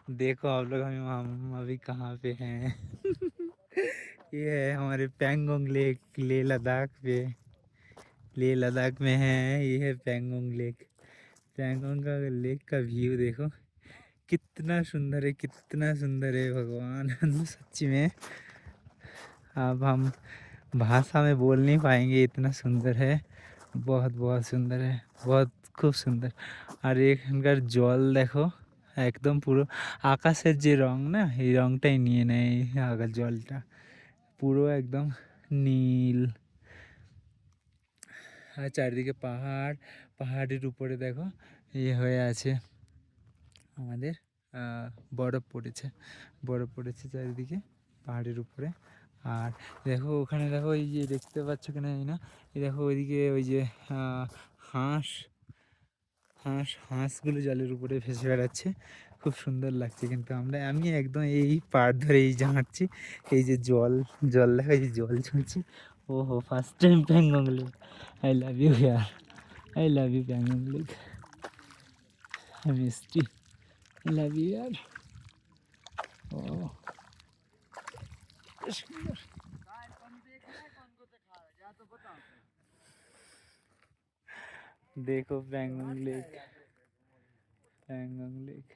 देखो आप लोग, हम अभी कहाँ पे हैं? ये है हमारे पैंगोंग लेक, लेह लद्दाख पे। लेह लद्दाख में है, ये है पैंगोंग लेक। पैंगोंग का लेक का व्यू देखो, कितना सुंदर है, कितना सुंदर है भगवान। सच्ची में अब हम भाषा में बोल नहीं पाएंगे, इतना सुंदर है। बहुत बहुत सुंदर है, बहुत খুব সুন্দর। আর এখানকার জল দেখো, একদম পুরো আকাশের যে রং না, এই রংটাই নিয়ে নেয় এই আগের জলটা, পুরো একদম নীল। আর চারিদিকে পাহাড়, পাহাড়ের উপরে দেখো ইয়ে হয়ে আছে আমাদের বরফ পড়েছে, বরফ পড়েছে চারিদিকে পাহাড়ের উপরে। আর দেখো ওখানে দেখো, এই যে দেখতে পাচ্ছ কিনা জানি না, এই দেখো ওইদিকে ওই যে হাঁস, হাঁসগুলো জলের উপরে ভেসে বেড়াচ্ছে, খুব সুন্দর লাগছে। কিন্তু আমি একদম এই পাড় ধরে এই যে হাঁটছি, এই যে জল, জল দেখো, এই যে জল চলছে। ও হো, first time Pangong lake. I love you ইয়ার, I love you Pangong lake, I miss you, I love you ইয়ার। ও সুন্দর। देखो पैंगोंग लेक, पैंगोंग लेक।